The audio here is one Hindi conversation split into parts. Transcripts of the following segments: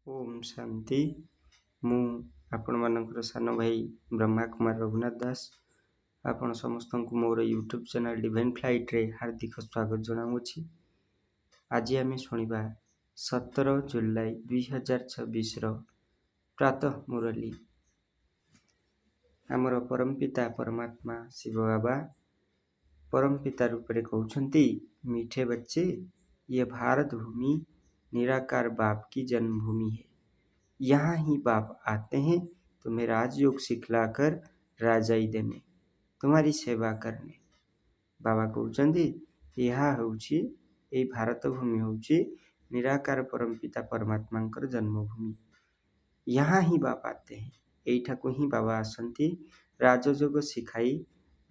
ओम शांति। मु आपण मानकर सान भाई ब्रह्मा कुमार रघुनाथ दास आपण समस्त को मोर यूट्यूब चैनल डिवाइन फ्लाइट रे हार्दिक स्वागत जनाऊँगी। आज आम शुणा 17 जुलाई 2026 प्रातः मुरली। आमर परमपिता परमात्मा शिव बाबा परमपिता रूप में कहते, मीठे बच्चे, ये भारत भूमि निराकार बाप की जन्मभूमि है। यहाँ ही बाप आते हैं तुम्हें राजयोग सिखलाकर राजाई देने, तुम्हारी सेवा करने। बाबा कहते यह होउछि ए भारत भूमि होउछि निराकार परमपिता परमात्मा जन्मभूमि। यहाँ ही बाप आते हैं, एठा को ही बाबा आसंती राजयोग शिखाई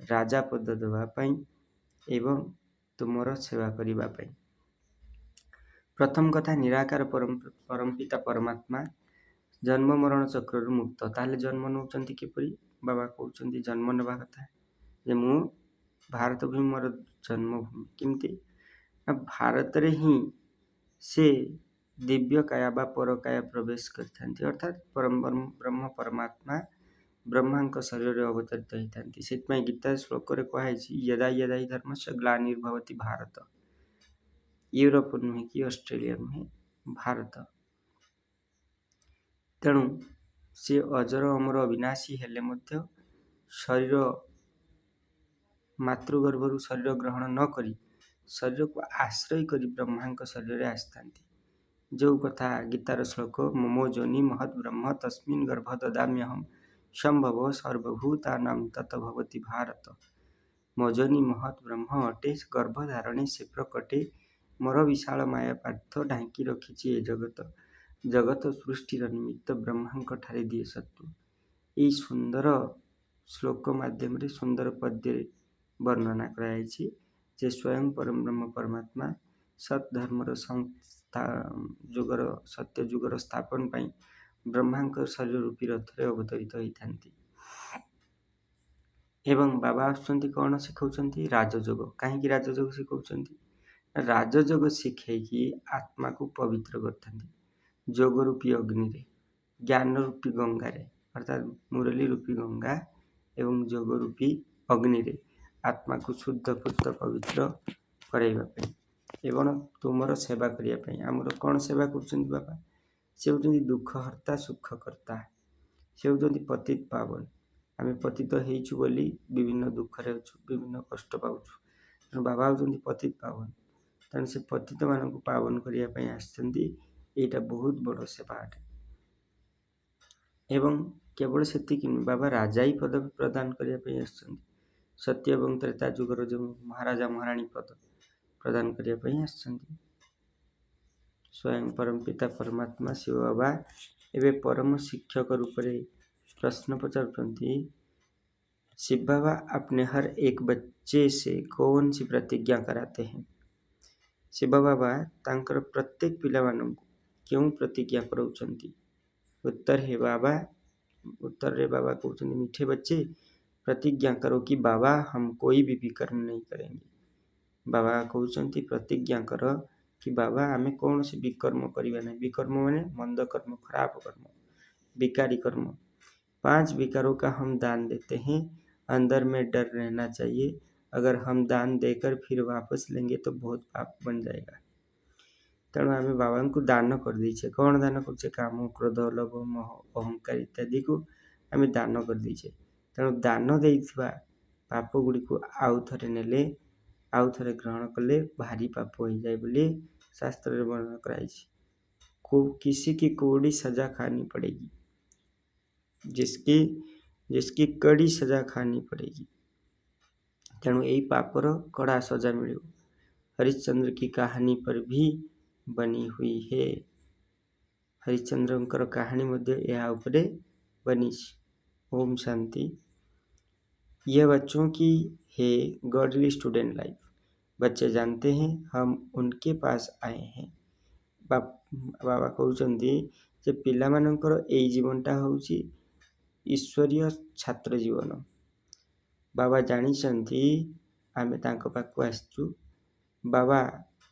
राजा पद देवाई एवं तुमर सेवा करने। प्रथम कथा, निराकार परमपिता परमात्मा जन्म मरण चक्र मुक्त। ताले जन्म नौचंती किपरि? बाबा कहते जन्म नेबा कथा जे मु भारत भूमि मोर जन्मभूमि। किमती भारत रे ही से दिव्य काया बा पर काया प्रवेश करथांती, अर्थात ब्रह्म परमात्मा ब्रह्मा शरीर अवतरित होती। से गीता श्लोक कहुई यदा यदा ही धर्म से ग्लानिर्भवति भारत। यूरोप नुहे कि ऑस्ट्रेलिया नुहे, भारत। तेणु से अजर अमर अविनाशी हेले मध्य शरीर मातृगर्भरु शरीर ग्रहण न करी शरीर को आश्रय करी ब्रह्मा शरीर आसता। जो कथा गीतार श्लोक ममो जोनि महत् ब्रह्म तस्मिन् गर्भ ददाम्यहम् संभव सर्वभूतानां तत भवति भारत। मजोनि महत् ब्रह्म अटे, गर्भधारणे से प्रकटे, मोर विशाल माया पार्थ ढांकी रखिछि ए जगत। जगत सृष्टिर निमित्त ब्रह्मा ठारे दिए सत्व। यही सुंदर श्लोक माध्यम सुंदर पद्य वर्णना कराई जे स्वयं परम ब्रह्म परमात्मा सत्धर्मर जुगर सत्य जुगर स्थापन पाई ब्रह्मा शरीर रूपी रथ अवतरित होती। एवं बाबा आसुंती कौन शिखाउछंती? राजयोग। कहीं राजयोग शिखाउछंती? राजयोग शिखेकी आत्मा को पवित्र करथांती। जोग रूपी अग्नि रे, ज्ञान रूपी गंगा रे, अर्थात मुरली रूपी गंगा एवं जोग रूपी अग्नि रे आत्मा को शुद्ध पुत्र पवित्र कराइबा एवं तुमर सेवा करने। आमर कौन सेवा कर बाबा? से होती दुख हर्ता सुख करता। से होती पतित पावन। आम पतित होइछु बोली विभिन्न दुख रे अछु, विभिन्न कष्ट पाउछु। बाबा होती पतित पावन। तेणु से पतित मान को पावन करने आसछंती। एटा बहुत बड़ सेवा अटे। एवं केवल सेतिक बाबा राजाई पद प्रदान करने आसछंती। सत्य एवं त्रेता युगर जो महाराजा महाराणी पद प्रदान करने आसछंती। स्वयं परमपिता परमात्मा शिव बाबा एवं परम शिक्षक रूप में प्रश्न पचारुचंती, शिव बाबा अपने हर एक बच्चे से कौन सी प्रतिज्ञा कराते हैं? शिव बाबा तांकर प्रत्येक पिला मानन को क्यों प्रतिज्ञा कराउचंती? उत्तर रे बाबा कहते मीठे बच्चे, प्रतिज्ञा करो कि बाबा हम कोई भी विकर्म नहीं करेंगे। बाबा कहते प्रतिज्ञा कर कि बाबा आमे कौन से विकर्म करिबा नहीं। विकर्म माने मंद कर्म, खराब कर्म, विकारी कर्म। 5 विकारों का हम दान देते हैं। अंदर में डर रहना चाहिए, अगर हम दान देकर फिर वापस लेंगे तो बहुत पाप बन जाएगा। तेणु आम बाबा को दान कर दीचे। कौन दान कर? काम, क्रोध, लोभ, मोह, अहंकार इत्यादि को आम दान कर दीचे। तेणु दान देइथिबा पाप गुड़ी को आउ थरे नेले, आउ थरे ग्रहण कले भारी पाप हो जाए बोली शास्त्र में वर्णन कराई। किसी की कड़ी सजा खानी पड़ेगी, जिसकी कड़ी सजा खानी पड़ेगी। तेणु यही पापर कड़ा सजा मिले। हरिश्चंद्र की कहानी पर भी बनी हुई है। हरिश्चंद्र कहानी मध्य यह उपरे बनी। ओम शांति। यह बच्चों की है गॉडली स्टूडेंट लाइफ। बच्चे जानते हैं हम उनके पास आए हैं। बाबा कहते जे पिला मानकर एई जीवनटा होउची ईश्वरीय छात्र जीवन। बाबा जानी आमे तांको पाखु आसचु। बाबा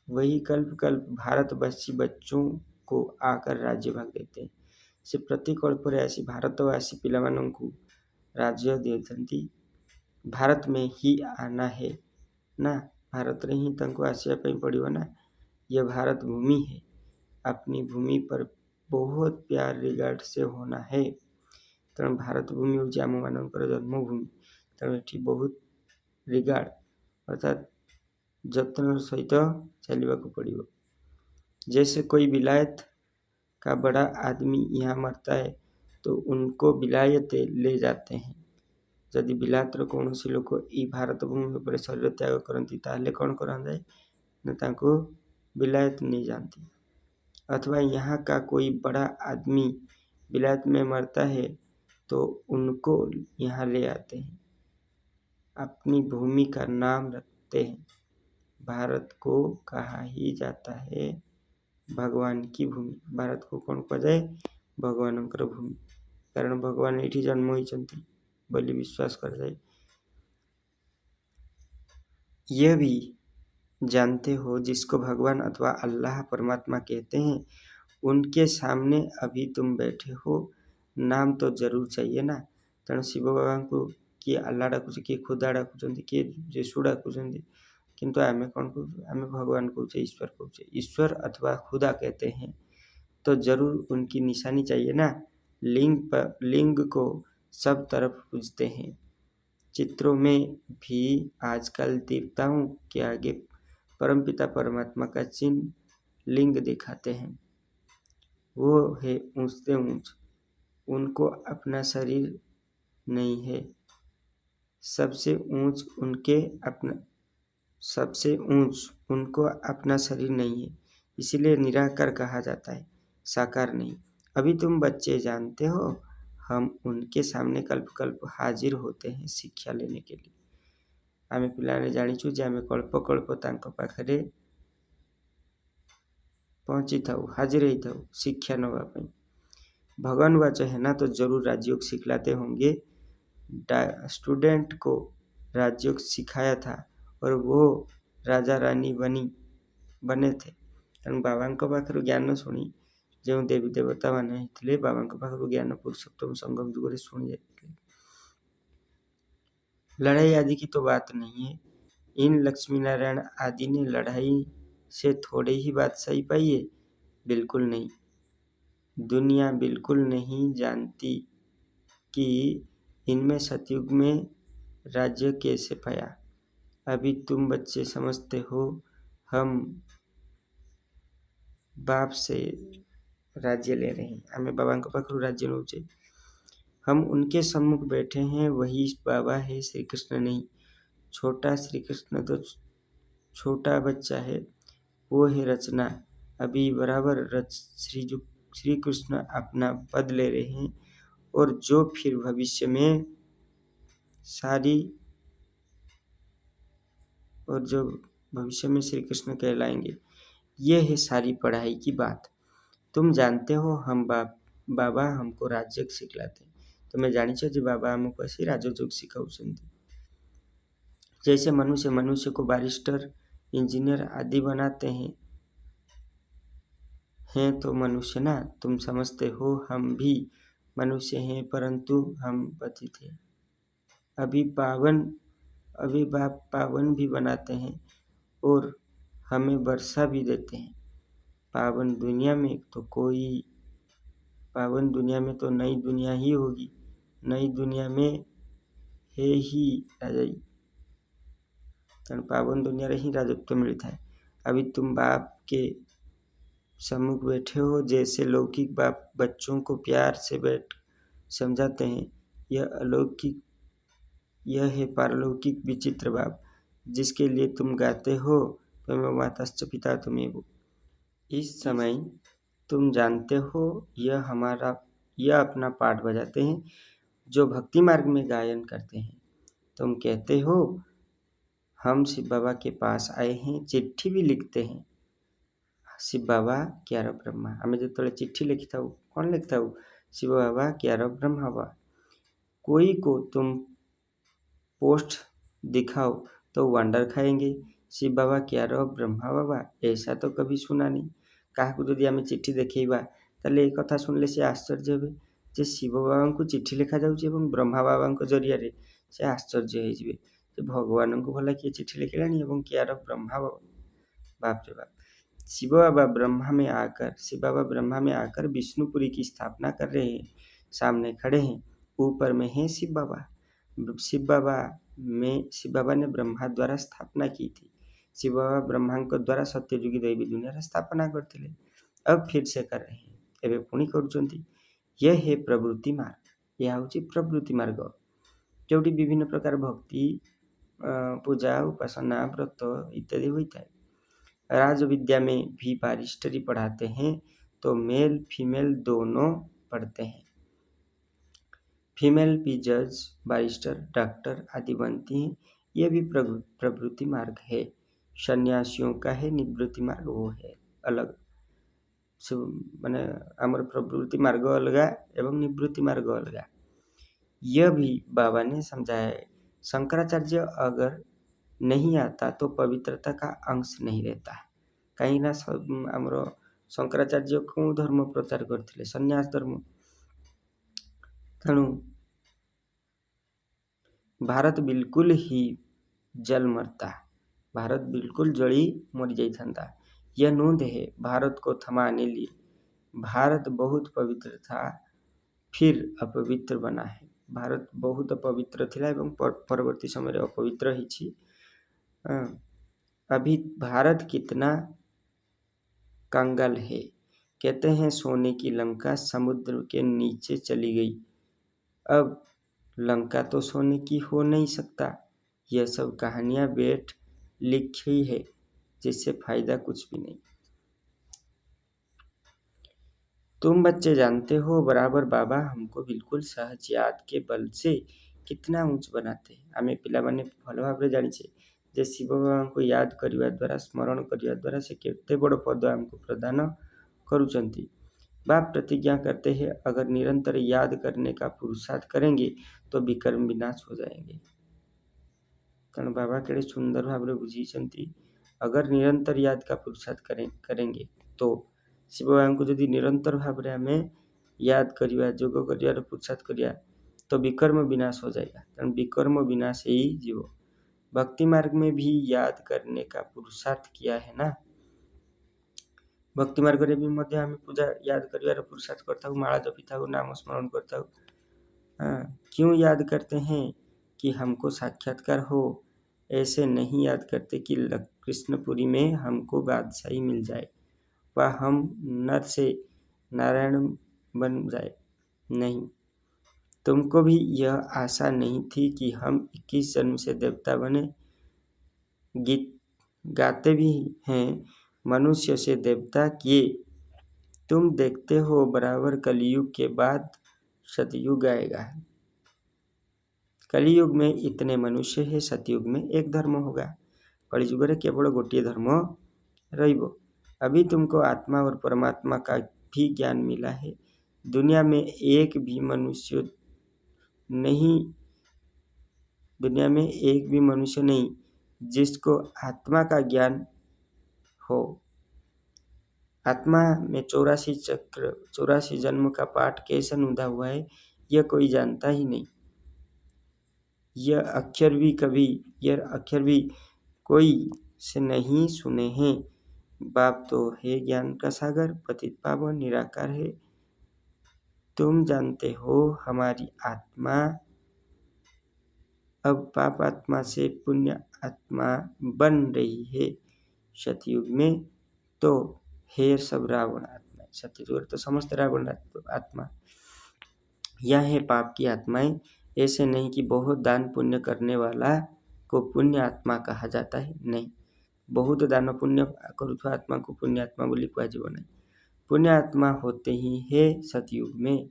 वही कल्प कल्प भारतवासी बच्चों को आकर राज्य भाग देते हैं। ସେ ପ୍ରତି କଳ୍ପରେ ଆସି ଭାରତବାସୀ ପିଲାମାନଙ୍କୁ ରାଜ୍ୟ ଦେଇଥାନ୍ତି। ଭାରତ में ही आना है ନା, ଭାରତରେ ହିଁ ତାଙ୍କୁ ଆସିବା ପାଇଁ ପଡ଼ିବ ନା। यह भारत भूमि है, अपनी भूमि पर बहुत प्यार रिगार्ड से होना है। ତେଣୁ ଭାରତ ଭୂମି ହେଉଛି ଆମମାନଙ୍କର ଜନ୍ମଭୂମି। ତେଣୁ ଏଠି ବହୁତ ରିଗାର୍ଡ଼ ଅର୍ଥାତ୍ ଯତ୍ନର ସହିତ ଚାଲିବାକୁ ପଡ଼ିବ। जैसे कोई विलायत का बड़ा आदमी यहाँ मरता है तो उनको विलायते ले जाते हैं। ଯଦି ବିଲାତର କୌଣସି ଲୋକ ଏଇ ଭାରତ ଭୂମି ଉପରେ ଶରୀର ତ୍ୟାଗ କରନ୍ତି ତାହେଲେ କ'ଣ କରାଯାଏ ନା ତାଙ୍କୁ विलायत ନେଇଯାଆନ୍ତି। अथवा यहाँ का कोई बड़ा आदमी विलायत में मरता है तो उनको यहाँ ले आते हैं, अपनी भूमि का नाम रखते हैं। भारत को कहा ही जाता है भगवान की भूमि। भारत को कौन କୁହାଯାଏ ଭଗବାନଙ୍କର ଭୂମି, କାରଣ ଭଗବାନ ଏଇଠି ଜନ୍ମ ହୋଇଛନ୍ତି ବୋଲି विश्वास କରାଯାଏ। यह भी जानते हो जिसको भगवान अथवा अल्लाह परमात्मा कहते हैं उनके सामने अभी तुम बैठे हो, नाम तो जरूर चाहिए ना। ତେଣୁ ଶିବ ବାବାଙ୍କୁ କିଏ ଆଲ୍ଲା ଡାକୁଛି, କିଏ ଖୁଦା ଡାକୁଛନ୍ତି, କିଏ ଯୀଶୁ ଡାକୁଛନ୍ତି, किंतु आमे कौन कहुचे, आमे भगवान कहुचे, ईश्वर कहुचे। ईश्वर अथवा खुदा कहते हैं तो जरूर उनकी निशानी चाहिए ना। लिंग को सब तरफ पूजते हैं। चित्रों में भी आजकल देवताओं के आगे परमपिता परमात्मा का चिन्ह लिंग दिखाते हैं। वो है ऊंच से ऊंच, उनको अपना शरीर नहीं है। सबसे ऊंच उनको अपना शरीर नहीं है, इसीलिए निराकार कहा जाता है, साकार नहीं। अभी तुम बच्चे जानते हो हम उनके सामने कल्प कल्प हाजिर होते हैं शिक्षा लेने के लिए। आमे पिलाने जानिछु जे आमे कल्प कल्प तांको पाखरे पहुंची थाउ, हाजिर ही थाउ शिक्षा नवा पाई। भगवान वाच है ना तो जरूर राजयोग सिखलाते होंगे। स्टूडेंट को राजयोग सिखाया था और वो राजा रानी बने थे। तेणु बाबा पाखर ज्ञान शुणी जो देवी देवता मैंने थे बाबा पाखर ज्ञान पुरुषोत्तम संगम जुगे शुणी जाते। लड़ाई आदि की तो बात नहीं है। इन लक्ष्मी नारायण आदि ने लड़ाई से थोड़े ही बादशाही पाई है, बिल्कुल नहीं। दुनिया बिल्कुल नहीं जानती कि इनमें सतयुग में राज्य कैसे पाया। अभी तुम बच्चे समझते हो हम बाप से राज्य ले रहे हैं, हमें बाबा के पाखर राज्य नौचे। हम उनके सम्मुख बैठे हैं, वही बाबा है, श्री कृष्ण नहीं। छोटा श्री कृष्ण तो छोटा बच्चा है, वो है रचना। अभी बराबर श्री कृष्ण अपना पद ले रहे हैं और जो फिर भविष्य में श्री कृष्ण कहलाएंगे। ये है सारी पढ़ाई की बात। तुम जानते हो हम बाबा हमको राजयोग सिखलाते हैं। तुम्हें जानिछो जे बाबा हमको ऐसे राजयोग सिखाउछन्ति। जैसे मनुष्य को बैरिस्टर, इंजीनियर आदि बनाते हैं तो मनुष्य ना, तुम समझते हो हम भी मनुष्य हैं परंतु हम पतित हैं। अभी बाप पावन भी बनाते हैं और हमें वर्षा भी देते हैं। पावन दुनिया में तो नई दुनिया ही होगी, नई दुनिया में है ही राजाई। तेणु पावन दुनिया रे ही राजत्व मिलता है। अभी तुम बाप के सम्मुख बैठे हो, जैसे लौकिक बाप बच्चों को प्यार से समझाते हैं, यह है पारलौकिक विचित्र बाप जिसके लिए तुम गाते हो त्वमेव माताश्च पिता त्वमेव। इस समय तुम जानते हो यह अपना पाठ बजाते हैं जो भक्ति मार्ग में गायन करते हैं। तुम कहते हो हम शिव बाबा के पास आए हैं, चिट्ठी भी लिखते हैं। शिव बाबा क्यार ब्रह्मा, आमे जो चिट्ठी लिखी था कौन लिखता हूँ, शिव बाबा क्यार ब्रह्मा बा। कोई को तुम पोस्ट दिखाओ तो वंडर खाएंगे, शिव बाबा क्यार ब्रह्मा बाबा, ऐसा तो कभी सुना नहीं। କାହାକୁ ଯଦି ଆମେ ଚିଠି ଦେଖେଇବା ତାହେଲେ ଏ କଥା ଶୁଣିଲେ ସେ ଆଶ୍ଚର୍ଯ୍ୟ ହେବେ ଯେ ଶିବ ବାବାଙ୍କୁ ଚିଠି ଲେଖାଯାଉଛି ଏବଂ ବ୍ରହ୍ମା ବାବାଙ୍କ ଜରିଆରେ ସେ ଆଶ୍ଚର୍ଯ୍ୟ ହେଇଯିବେ ଯେ ଭଗବାନଙ୍କୁ ଭଲ किए चिट्ठी लिखिलानी एवं कियार ब्रह्मा बाप रे बाप। शिव बाबा ब्रह्मा में आकर विष्णुपुरी की स्थापना कर रहे हैं, सामने खड़े हैं, ऊपर में है शिव बाबा। शिव बाबा ने ब्रह्मा द्वारा स्थापना की थी। शिव बाबा ब्रह्मा द्वारा सत्ययुगी दैवी दुनिया स्थापना करते अब फिर से कर रहे हैं, एवं पुणी कर यह है प्रवृत्ति मार्ग। यह हूँ प्रवृत्ति मार्ग जो विभिन्न प्रकार भक्ति पूजा उपासना व्रत इत्यादि होता है। राज विद्या में भी बारिस्टरी पढ़ाते हैं तो मेल फीमेल दोनों पढ़ते हैं। फीमेल भी जज बारिस्टर डॉक्टर आदि बनती हैं। यह भी प्रवृत्ति मार्ग है। सन्यासियों का है निवृत्ति मार्ग, वो है अलग। माने आमर प्रवृत्ति मार्ग अलग एवं निवृत्ति मार्ग अलग। यह भी बाबा ने समझाया है। शंकराचार्य अगर नहीं आता तो पवित्रता का अंश नहीं रहता। कहीं ना आमर शंकराचार्य को धर्म प्रचार करते सन्यास धर्म। तेणु भारत बिल्कुल ही जल मरता, भारत बिल्कुल जड़ी मर जाता। यह नोंद है भारत को थमाने लिए। भारत बहुत पवित्र था फिर अपवित्र बना है। भारत बहुत अपवित्र थिला एवं परवर्ती समय अपवित्र ही छी। अभी भारत कितना कंगाल है। कहते हैं सोने की लंका समुद्र के नीचे चली गई। अब लंका तो सोने की हो नहीं सकता। यह सब कहानियां बेट लिखी है जिससे फायदा कुछ भी नहीं। तुम बच्चे जानते हो बराबर बाबा हमको बिल्कुल सहज याद के बल से कितना ऊंच बनाते हैं। आमे पिला माने भल भाव जानिछे जे शिव बाबा को याद करने द्वारा स्मरण करने द्वारा से केते बड़ पद हमको प्रदान करुचंती। बाप प्रतिज्ञा करते हैं अगर निरंतर याद करने का पुरुषार्थ करेंगे तो विकर्म विनाश हो जाएंगे। तेणु बाबा केड़े सुंदर भाव बुझी। अगर निरंतर याद का पुरुषार्थ करेंगे तो शिव बाबा को जदि निरंतर भाव में आम याद करवा जोग कर पुरुषार्थ करिया तो विकर्म विनाश हो जाएगा। तेणु विकर्म विनाश ही जीव। भक्ति मार्ग में भी याद करने का पुरुषार्थ किया है ना। भक्ति मार्ग रे भी मध्य आम पूजा याद कर पुरुषार्थ करता हूँ, माला जपिता हूँ, नाम स्मरण करता हूँ। क्यों याद करते हैं कि हमको साक्षात्कार हो। ऐसे नहीं याद करते कि कृष्णपुरी में हमको बादशाही मिल जाए वह हम नर से नारायण बन जाए। नहीं, तुमको भी यह आशा नहीं थी कि हम 21 जन्म से देवता बने। गीत गाते भी हैं मनुष्य से देवता किए। तुम देखते हो बराबर कलयुग के बाद सतयुग आएगा। कलयुग में इतने मनुष्य है, सतयुग में एक धर्म होगा। कलयुग रे केवल गोटे धर्म रहिबो। अभी तुमको आत्मा और परमात्मा का भी ज्ञान मिला है। दुनिया में एक भी मनुष्य नहीं जिसको आत्मा का ज्ञान हो। आत्मा में 84 जन्म का पाठ कैसे नूंदा हुआ है यह कोई जानता ही नहीं। यह अक्षर भी कोई से नहीं सुने हैं। बाप तो है ज्ञान का सागर, पतित पावन निराकार है। तुम जानते हो हमारी आत्मा अब पाप आत्मा से पुण्य आत्मा बन रही है। सतयुग में तो है सब रावण आत्मा, सतयुग तो समस्त रावण आत्मा। यह है पाप की आत्माएं। ऐसे नहीं कि बहुत दान पुण्य करने वाला को पुण्य आत्मा कहा जाता है। नहीं, बहुत दान पुण्य करुवा आत्मा को पुण्य आत्मा बोली कहजिबो नहीं। पुण्य आत्मा होते ही है सतयुग में।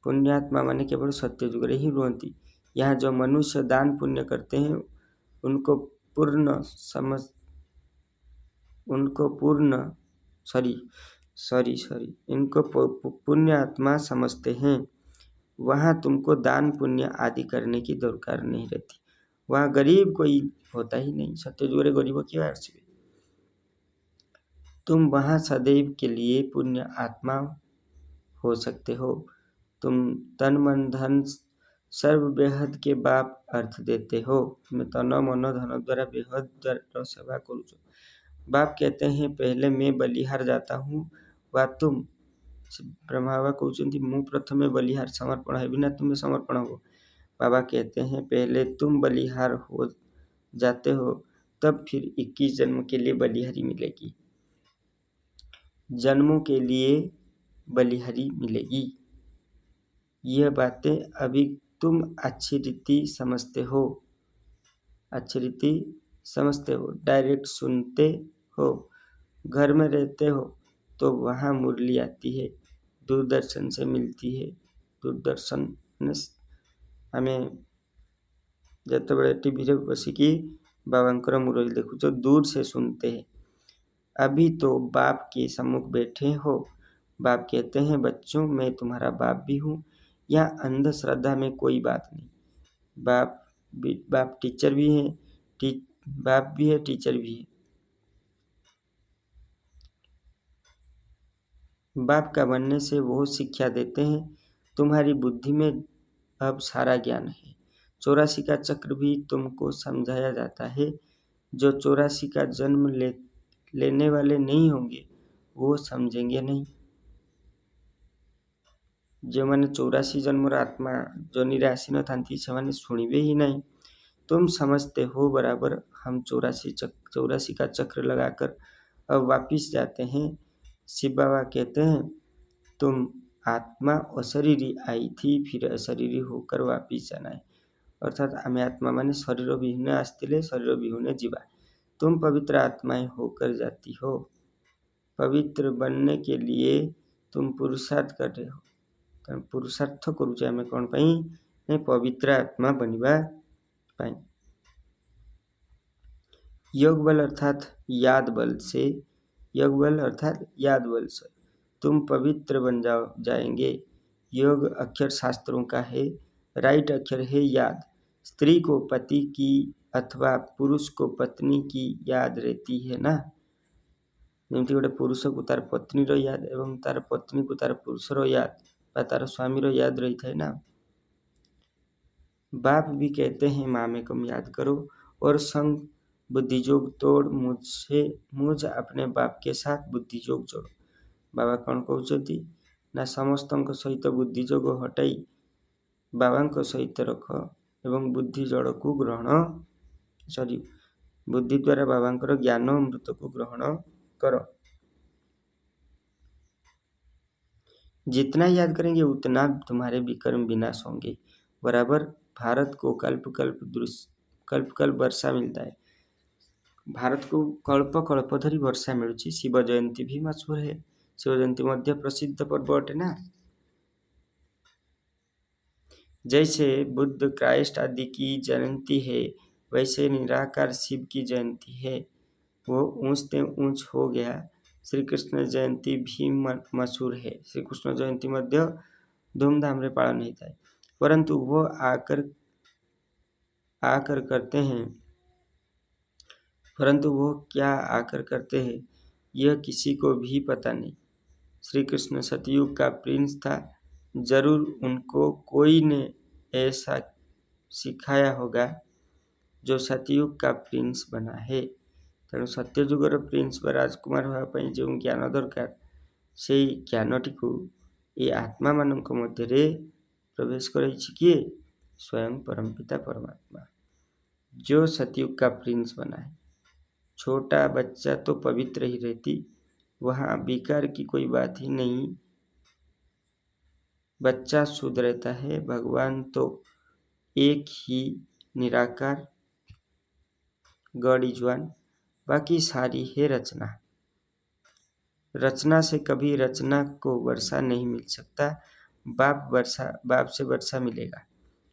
पुण्य आत्मा माने केवल सत्ययुग रे ही रुहती। यहाँ जो मनुष्य दान पुण्य करते हैं इनको पुण्य आत्मा समझते हैं। वहाँ तुमको दान पुण्य आदि करने की दरकार नहीं रहती। वहाँ गरीब कोई होता ही नहीं। सत्ययुग रे गरीब क्यों आसबे। तुम वहाँ सदैव के लिए पुण्य आत्मा हो सकते हो। तुम तन मन धन सर्व बेहद के बाप अर्थ देते हो। तुम्हें तन मन धन द्वारा बेहद सेवा करूछ। बाप कहते हैं पहले मैं बलिहार जाता हूँ वा तुम। ब्रह्मा बाबा कहते मु प्रथमे बलिहार समर्पण है बिना तुम्हें समर्पण हो। बाबा कहते हैं पहले तुम बलिहार हो जाते हो तब फिर 21 जन्म के लिए बलिहारी मिलेगी, जन्मों के लिए बलिहारी मिलेगी। यह बातें अभी तुम अच्छी रीति समझते हो, अच्छी रीति समझते हो, डायरेक्ट सुनते हो। घर में रहते हो तो वहाँ मुरली आती है, दूरदर्शन से मिलती है। दूरदर्शन आमे जितेबाला टीवी रे बसिकी बाबांकर मुरली देखुछ दूर से सुनते हैं। अभी तो बाप के सम्मुख बैठे हो। बाप कहते हैं बच्चों मैं तुम्हारा बाप भी हूँ। यहाँ अंधश्रद्धा में कोई बात नहीं। बाप टीचर भी है, बाप भी है, टीचर भी है। बाप का बनने से वो शिक्षा देते हैं तुम्हारी बुद्धि में अब सारा ज्ञान है। 84 का चक्र भी तुमको समझाया जाता है। जो 84 का जन्म लेने वाले नहीं होंगे वो समझेंगे नहीं। जो मैंने 84 जन्म आत्मा जो निराशी न थांती से मैंने सुनिबे ही नहीं। तुम समझते हो बराबर। हम 84 का चक्र लगाकर अब वापिस जाते हैं। शिव बाबा कहते हैं तुम आत्मा अशरीरी आई थी फिर अशरीरी होकर वापिस जाना है। अर्थात आमे आत्मा माने शरीर विहीन आस्तिले शरीर विहीन जीवा। तुम पवित्र आत्माएं होकर जाती हो। पवित्र बनने के लिए तुम पुरुषार्थ कर रहे हो। पुरुषार्थ करुचे आमे कौन पाई ने पवित्र आत्मा बनिबा पाई। योग बल अर्थात याद बल से, योग बल अर्थात याद बल से तुम पवित्र बन जाएंगे। योग अक्षर शास्त्रों का है, राइट अक्षर है याद। स्त्री को पति की अथवा पुरुष को पत्नी की याद रहती है ना। जमती गोटे पुरुष को तार पत्नी रो याद एवं तार पत्नी को तार पुरुष रो याद व तार स्वामी रो याद रही था ना। बाप भी कहते हैं मामेकम याद करो और संग बुद्धियोग तोड़ मुझ अपने बाप के साथ बुद्धियोग जोड़ो। बाबा कौन कहते ना समस्त सहित बुद्धियोग हटाई बाबा सहित रख एवं बुद्धि जड़ को ग्रहण बुद्धि द्वारा बाबा ज्ञान अमृत को ग्रहण करो। जितना याद करेंगे उतना तुम्हारे विकर्म विनाश होंगे। बराबर भारत को कल्प कल्प वर्षा मिलता है। भारत को कल्प कल्प धरी वर्षा मिलुची। शिव जयंती भी मशहूर है। शिव जयंती मध्य प्रसिद्ध पर्व अटे ना। जैसे बुद्ध क्राइस्ट आदि की जयंती है वैसे निराकार शिव की जयंती है। वो ऊंच ते ऊंच हो गया। श्री कृष्ण जयंती भी मशहूर है। श्री कृष्ण जयंती मध्य धूमधाम रे पालन होता है। परंतु वो आकर करते हैं, परंतु वो क्या आकर करते हैं यह किसी को भी पता नहीं। श्री कृष्ण सतयुग का प्रिंस था। जरूर उनको कोई ने ऐसा सिखाया होगा जो सतयुग का प्रिंस बना है। तेणु सत्ययुगर प्रिंस व राजकुमार होगा जो ज्ञान दरकार से ज्ञानटी को ये आत्मा मानक मध्य प्रवेश कर किए स्वयं परमपिता परमात्मा जो सतयुग का प्रिंस बना है। छोटा बच्चा तो पवित्र ही रहती, वहाँ विकार की कोई बात ही नहीं। बच्चा शुद्ध रहता है। भगवान तो एक ही निराकार गौड़ी ज्वान, बाकी सारी है रचना। रचना से कभी रचना को वर्षा नहीं मिल सकता। बाप से वर्षा मिलेगा।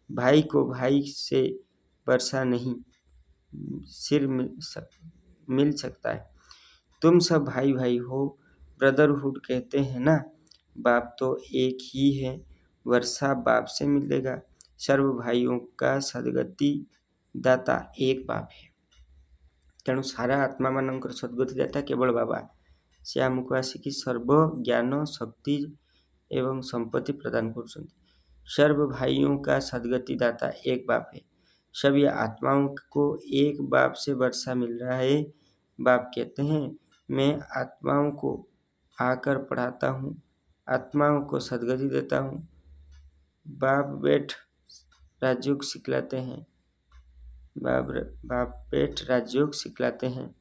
भाई को भाई से वर्षा नहीं सिर मिल सकता है। तुम सब भाई भाई हो, ब्रदरहुड कहते हैं ना। बाप तो एक ही है, वर्षा बाप से मिलेगा। सर्व भाइयों का सदगति दाता एक बाप है। तेणु सारा आत्मा मानकर सदगति दाता केवल बाबा। से आमको आसिकी सर्व ज्ञान शक्ति एवं संपत्ति प्रदान कर। सर्व भाइयों का सदगति दाता एक बाप है। सभी आत्माओं को एक बाप से वर्षा मिल रहा है। बाप कहते हैं मैं आत्माओं को आकर पढ़ाता हूँ, आत्माओं को सदगति देता हूँ। बाप बेट राजयोग सिखलाते हैं, बाप बेट राजयोग सिखलाते हैं।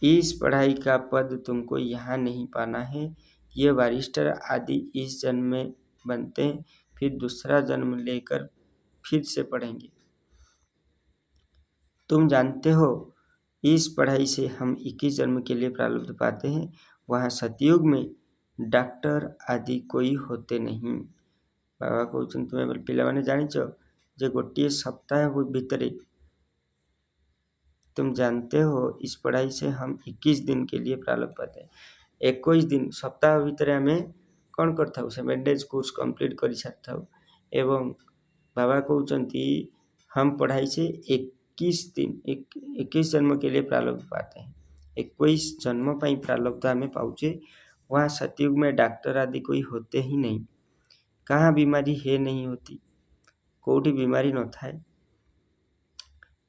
इस पढ़ाई का पद तुमको यहाँ नहीं पाना है। ये बारिस्टर आदि इस जन्म में बनते हैं, फिर दूसरा जन्म लेकर फिर से पढ़ेंगे। तुम जानते हो इस पढ़ाई से हम 21 जन्म के लिए प्रारब्ध पाते हैं। वहाँ सतयुग में डॉक्टर आदि कोई होते नहीं। बाबा कहते तुम्हें पिलाने जानिच जे गोटे सप्ताह भितर तुम जानते हो इस पढ़ाई से हम 21 दिन के लिए प्रारब्ध पाते हैं। 21 दिन सप्ताह भितर आम कौन करता 7 डेज कोर्स कंप्लीट कर सारी एवं बाबा कहते हम पढ़ाई से 21 जन्म के लिए प्रारब्ध पाते हैं। 21 जन्म पर प्रारब्ध आम पाचे। वहाँ सतयुग में डॉक्टर आदि कोई होते ही नहीं। कहाँ बीमारी है नहीं होती, कोई बीमारी न था।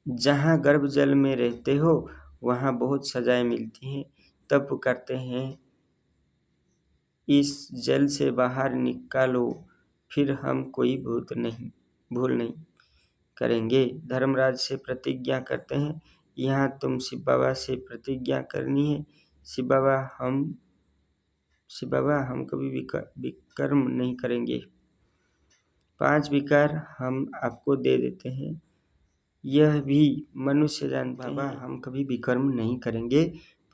जहाँ गर्भ जल में रहते हो वहाँ बहुत सजाएं मिलती हैं। तब पुकारते हैं इस जल से बाहर निकालो, फिर हम कोई भूल नहीं करेंगे। धर्मराज से प्रतिज्ञा करते हैं यहाँ तुम शिव बाबा से प्रतिज्ञा करनी है। शिव बाबा हम कभी विकर्म नहीं करेंगे। 5 विकार हम आपको दे देते हैं, यह भी मनुष्य जानते हैं। बाबा हम कभी विकर्म नहीं करेंगे,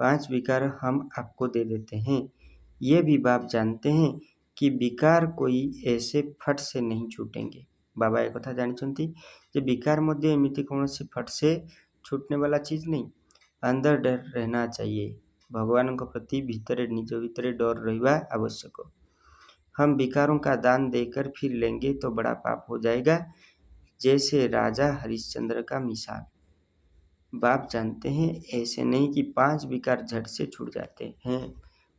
5 विकार हम आपको दे देते हैं। ये भी बाप जानते हैं कि विकार कोई ऐसे फट से नहीं छूटेंगे। बाबा एक कथा जानते जे विकार मध्य एमती कौन से फट से छूटने वाला चीज नहीं। अंदर डर रहना चाहिए। भगवान के प्रति भीतर निज भीतर डर रहा आवश्यक। हम विकारों का दान देकर फिर लेंगे तो बड़ा पाप हो जाएगा, जैसे राजा हरिश्चंद्र का मिसाल। बाप जानते हैं ऐसे नहीं कि 5 विकार झट से छूट जाते हैं।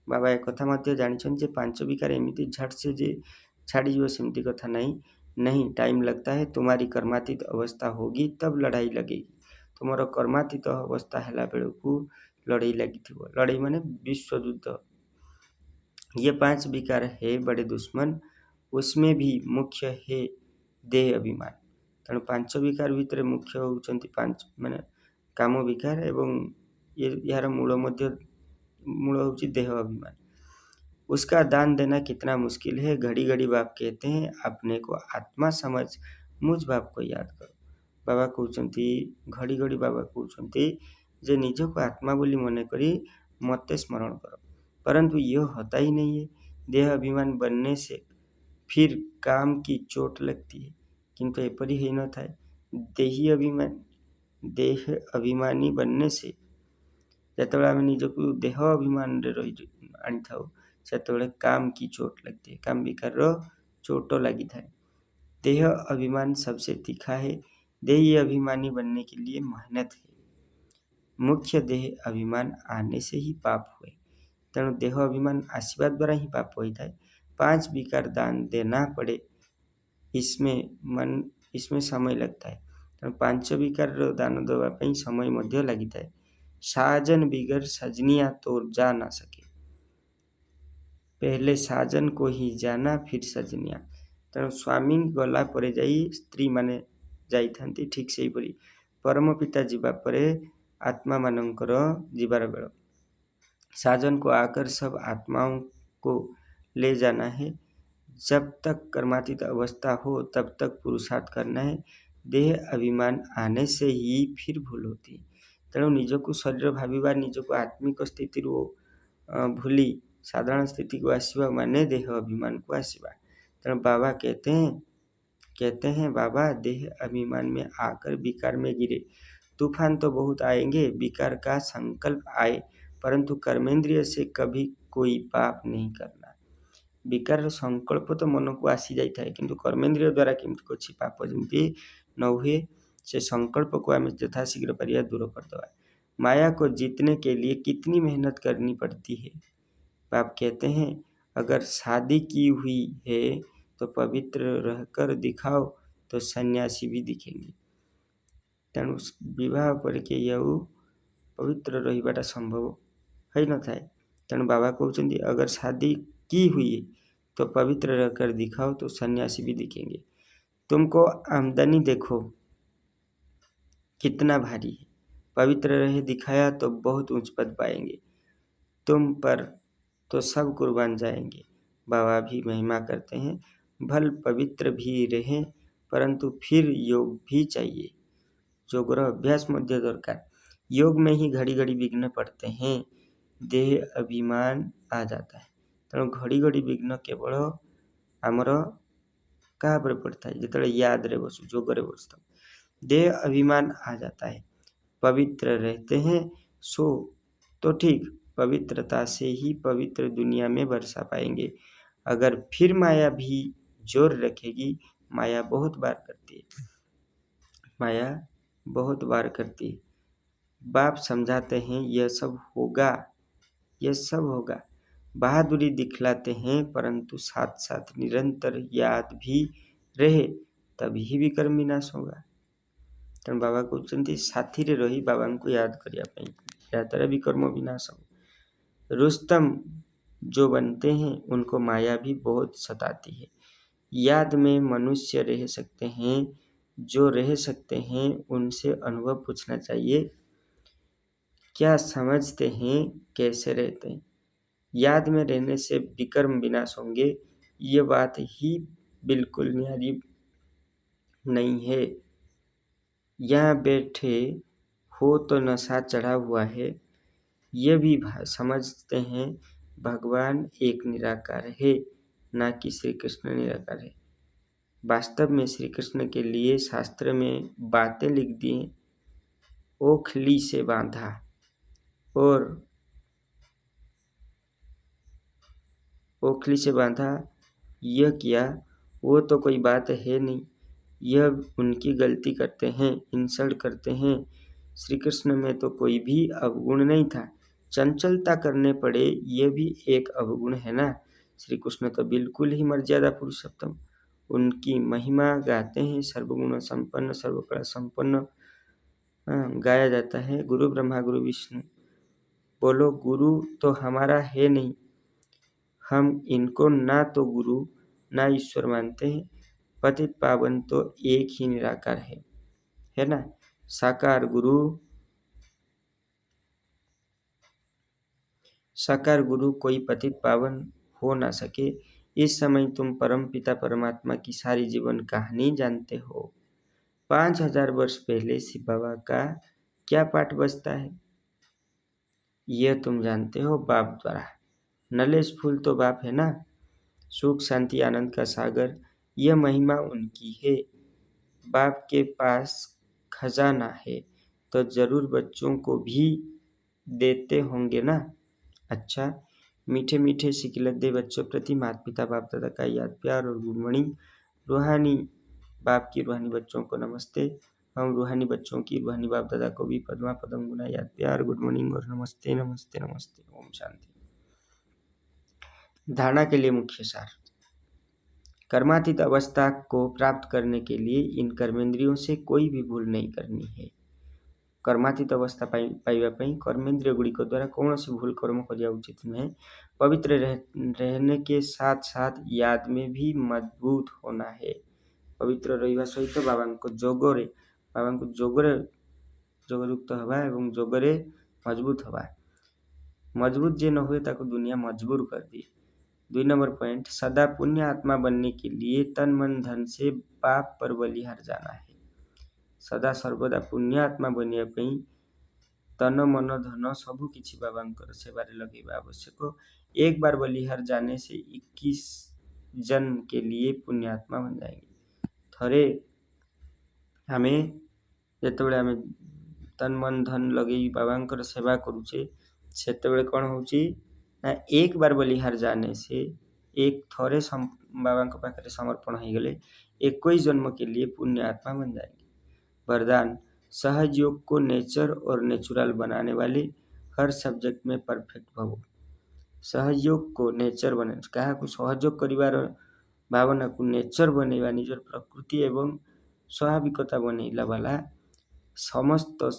बाबा एक कथा मध्य जानते 5 विकार एमती झट से जे छाड़ी सेमती कथा नहीं टाइम लगता है। तुम्हारी कर्मातीत अवस्था होगी तब लड़ाई लगेगी। तुमर कर्मातीत अवस्था है बेलू लड़ाई लगी थी। लड़ाई माने विश्व युद्ध। ये 5 विकार है बड़े दुश्मन। उसमें भी मुख्य है देह अभिमान। तेणु 5 विकार भितर मुख्य होउचंती 5 माने काम विकार एवं यार मूल होउची देह अभिमान। उसका दान देना कितना मुश्किल है। घड़ी घड़ी बाप कहते हैं अपने को आत्मा समझ मुझ बाप को याद करो। बाबा कहते घड़ी घड़ी बाबा कहते जे निज को आत्मा बोली मन करी मते स्मरण करो, परंतु यह होता ही नहीं है। देह अभिमान बनने से फिर काम की चोट लगती है, किंतु एपरी ही न था। देह अभिमानी बनने से जो आम निज को देह अभिमान आनी था से काम की चोट लगती है। काम विकार चोट लगी था। देह अभिमान सबसे तीखा है। देही अभिमानी बनने के लिए मेहनत है। मुख्य देह अभिमान आने से ही पाप हुए। तेणु देह अभिमान आशीर्वाद द्वारा ही पाप होता है। 5 विकार दान देना पड़े, इसमें समय लगता है। तेणु 5 विकार दान देवाई समय मध्य लगी था। साजन बिगर सजनिया तो जा ना सके। पहले साजन को ही जाना फिर सजनिया। तेणु स्वामी गला पर जाई स्त्री माने जाई थांती। ठीक से परी परम पिता जीवा परे आत्मा मानकर जीवार बेल साजन को आकर सब आत्माओं को ले जाना है। जब तक कर्मातीत अवस्था हो तब तक पुरुषार्थ करना है। देह अभिमान आने से ही फिर भूल होती है। तेणु निजको शरीर भाविबा, निजको आत्मिक स्थिति भूली साधारण स्थिति को आसवा माने देह अभिमान को आसवा। तेणु बाबा कहते हैं बाबा देह अभिमान में आकर विकार में गिरे। तूफान तो बहुत आएंगे, विकार का संकल्प आए, परंतु कर्मेंद्रिय से कभी कोई पाप नहीं करना। विकार संकल्प तो मन को आसी जाता है, किंतु कर्मेंद्रिय द्वारा केमती कुछ पाप जमी न हुए से संकल्प को आम यथाशीघ्र पारिया दूर करदे। माया को जीतने के लिए कितनी मेहनत करनी पड़ती है। बाप कहते हैं अगर शादी की हुई है तो पवित्र रहकर दिखाओ तो सन्यासी भी दिखेंगे। तेणु विवाह पर के यू पवित्र रहीबाटा संभव है न थाए। तेणु बाबा कहते अगर शादी की हुई है तो पवित्र रहकर दिखाओ तो सन्यासी भी दिखेंगे। तुमको आमदनी देखो कितना भारी है, पवित्र रहे दिखाया तो बहुत उच्च पद पाएंगे। तुम पर तो सब कुर्बान जाएंगे। बाबा भी महिमा करते हैं भल पवित्र भी रहे परंतु फिर योग भी चाहिए। जोगर अभ्यास मध्य दरकार। योग में ही घड़ी घड़ी विघ्न पड़ते हैं, देह अभिमान आ जाता है। तेणु घड़ी घड़ी विघ्न केवल आमर क्या पड़ता है जो याद रे बसु जोगरे बसता देह अभिमान आ जाता है। पवित्र रहते हैं सो तो ठीक, पवित्रता से ही पवित्र दुनिया में बरसा पाएंगे। अगर फिर माया भी जोर रखेगी, माया बहुत बार करती है, माया बहुत बार करती है। बाप समझाते हैं यह सब होगा, यह सब होगा। बहादुरी दिखलाते हैं परंतु साथ साथ निरंतर याद भी रहे तभी विक्रम विनाश होगा। तेणु बाबा कहते साथी रे रही बाबा को याद करने द्वारा विकर्म विनाश हो। रुस्तम जो बनते हैं उनको माया भी बहुत सताती है। याद में मनुष्य रह सकते हैं, जो रह सकते हैं उनसे अनुभव पूछना चाहिए, क्या समझते हैं, कैसे रहते हैं। याद में रहने से विकर्म विनाश होंगे, ये बात ही बिल्कुल न्यारी नहीं है। यहाँ बैठे हो तो नशा चढ़ा हुआ है, ये भी समझते हैं भगवान एक निराकार है, ना कि श्री कृष्ण निराकार है। वास्तव में श्री कृष्ण के लिए शास्त्र में बातें लिख दी, ओखली से बांधा और ओखली से बांधा, यह किया वो तो कोई बात है नहीं, यह उनकी गलती करते हैं, इंसल्ट करते हैं। श्री कृष्ण में तो कोई भी अवगुण नहीं था, चंचलता करने पड़े ये भी एक अवगुण है ना। श्री कृष्ण तो बिल्कुल ही मर्यादा पुरुषोत्तम, उनकी महिमा गाते हैं, सर्वगुण संपन्न सर्वकला संपन्न गाया जाता है। गुरु ब्रह्मा गुरु विष्णु, बोलो गुरु तो हमारा है नहीं, हम इनको ना तो गुरु ना ईश्वर मानते हैं। पतित पावन तो एक ही निराकार है ना। साकार गुरु कोई पतित पावन हो ना सके। इस समय तुम परम पिता परमात्मा की सारी जीवन कहानी जानते हो। 5000 वर्ष पहले शिव बाबा का क्या पाठ बजता है, यह तुम जानते हो बाप द्वारा। नलेश फूल तो बाप है ना, सुख शांति आनंद का सागर, यह महिमा उनकी है। बाप के पास खजाना है तो जरूर बच्चों को भी देते होंगे ना। अच्छा, मीठे मीठे सिकिलद्दे बच्चों प्रति माता पिता बाप दादा का याद प्यार और गुड मॉर्निंग। रूहानी बाप की रूहानी बच्चों को नमस्ते। हम रूहानी बच्चों की रूहानी बाप दादा को भी पद्मा पदम गुना याद प्यार गुड मॉर्निंग और नमस्ते नमस्ते नमस्ते। ओम शांति। धारणा के लिए मुख्य सार। कर्मातीत अवस्था को प्राप्त करने के लिए इन कर्मेंद्रियों से कोई भी भूल नहीं करनी है। कर्मातीत अवस्था पाइबा पई कर्मेंद्रिय गुड़िक द्वारा कौन सी भूल कर्म करिया उचित नहीं। पवित्र रहने के साथ साथ याद में भी मजबूत होना है। पवित्र रहिबा सहित बाबा को जोगरे जोगयुक्त हवा एवं जोगरे मजबूत हवा। मजबूत जे न हुए ताको दुनिया मजबूर कर दी। 2 नंबर पॉइंट, सदा पुण्य आत्मा बनने के लिए तन मन धन से पाप पर बलिहार जाना है। सदा सर्वदा पुण्य आत्मा बनिया पई तन मन धन सबु किछि बाबांकर सेवारे लगेबा आवश्यक। एक बार बलिहार जाने से 21 जन्म के लिए पुण्य आत्मा बन जाएंगे। थरे हमें जेतेबेले हमें तन मन धन लगे बाबांकर सेवा करूचे सेतेबेले कौन होची ना, एक बार बलिहार जाने से एक थोड़े बाबा के पाखे समर्पण हो गले 21 जन्म के लिए पुण्य आत्मा बन जाएंगे। वरदान, सहयोग को नेचर और नेचुरल बनाने वाले हर सब्जेक्ट में परफेक्ट भव। सहयोग को नेचर बना क्या सहयोग करिवार भावना को नेचर बनैवा निजर प्रकृति एवं स्वाभाविकता बनैला वाला समस्त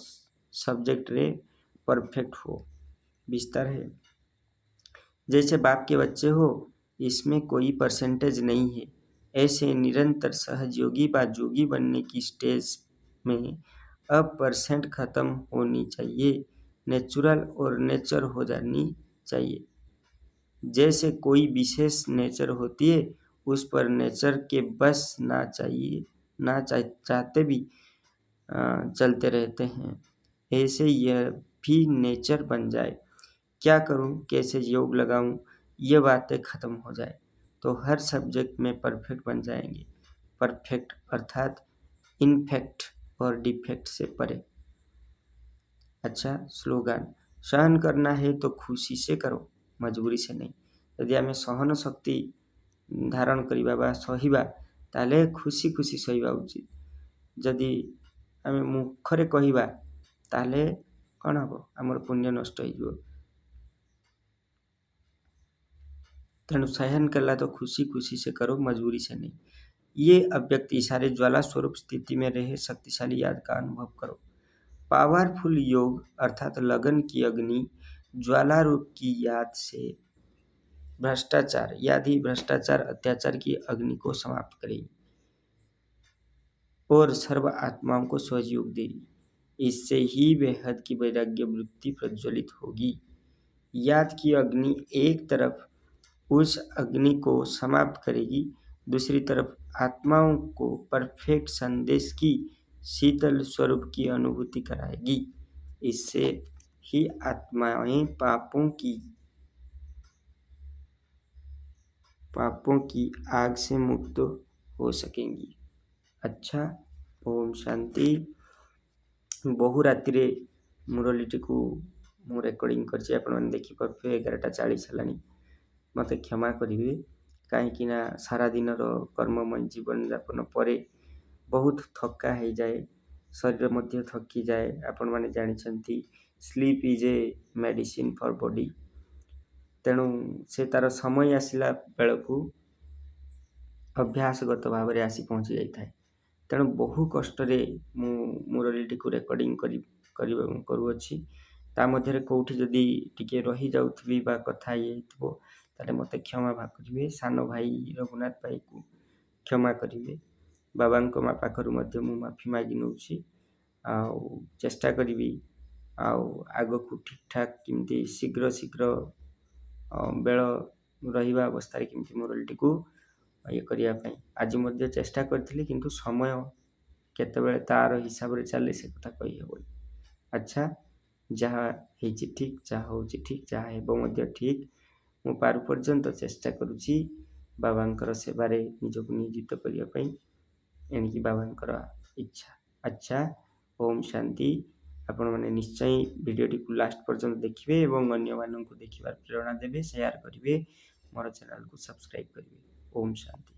सब्जेक्ट रे परफेक्ट हो। विस्तार है जैसे बाप के बच्चे हो, इसमें कोई परसेंटेज नहीं है। ऐसे निरंतर सहयोगी व जोगी बनने की स्टेज में अब परसेंट खत्म होनी चाहिए, नेचुरल और नेचर हो जानी चाहिए। जैसे कोई विशेष नेचर होती है, उस पर नेचर के बस ना चाहते भी चलते रहते हैं। ऐसे यह भी नेचर बन जाए। क्या करूं, कैसे योग लगाऊं, ये बातें खत्म हो जाए तो हर सब्जेक्ट में परफेक्ट बन जाएंगे। परफेक्ट अर्थात इनफेक्ट और डिफेक्ट से परे। अच्छा स्लोगान, सहन करना है तो खुशी से करो, मजबूरी से नहीं। यदि आम सहन शक्ति धारण करिबा बा सहिबा ताले खुशी खुशी सहिबा उचित। जदि आम मुखरे कहिबा ताले कौन हम आमर पुण्य नष्ट हो। तेणु सहन कला तो खुशी खुशी से करो, मजबूरी से नहीं। ये अव्यक्त इशारे ज्वाला स्वरूप स्थिति में रहे शक्तिशाली याद का अनुभव करो। पावरफुल योग अर्थात लगन की अग्नि ज्वाला रूप की याद से भ्रष्टाचार यादि भ्रष्टाचार अत्याचार की अग्नि को समाप्त करेगी और सर्व आत्माओं को सहयोग देगी। इससे ही बेहद की वैराग्य वृत्ति प्रज्वलित होगी। याद की अग्नि एक तरफ उस अग्नि को समाप्त करेगी, दूसरी तरफ आत्माओं को परफेक्ट संदेश की शीतल स्वरूप की अनुभूति कराएगी। इससे ही आत्माएं पापों की आग से मुक्त हो सकेंगी। अच्छा, ओम शांति। बहु राति रे मुरलीटी को मु रेकर्डिंग करछि, आपण माने देखि पारबे 11:40 हलानी। मते क्षमा करिवे कहीं ना सारा दिन कर्ममय जीवन यापन पर बहुत थका हो जाए, शरीर मध्य थकी जाए। आपण माने जानिछंती sleep is a medicine for body. तेणु से तार समय आसला बेलू अभ्यासगत भाव में आसी पहुँची जाए। तेणु बहु कष्ट मुरलीटी को रेकर्डिंग करुअछि। ता मध्य कौटी जदि टिके रही जाउथबी बा कथा ये ताले मते क्षमा करिवे। सान भाई रघुनाथ भाई को क्षमा करिवे। बाबा मा पाखरु मध्य मु माफी मागी नउछि। चेष्टा करिवी आग को ठीक ठाक किमती शीघ्र बेल रहिबा अवस्था किमती मुरलीटी को ये करिया पई आज मध्य चेष्टा करथिली, किंतु समय केतेबेले तार हिसाब रे चले से कथा कहि हेबो। अच्छा, जहाँ हेछि ठीक, जहाँ होछि ठीक, जहाँ हेबो मध्य ठीक। मु पारु पर्यंत चेष्टा करुछि बाबांकर सेवारे निजको नियोजित करिया पई, एणिकी बाबांकर इच्छा। अच्छा, ओम शांति। आपण माने निश्चय वीडियोटी को लास्ट पर्यंत देखिए एवं अन्य मानन को देखिबार प्रेरणा देबे, शेयर करिवे, मोर चैनल को सब्सक्राइब करिवे। ओम शांति।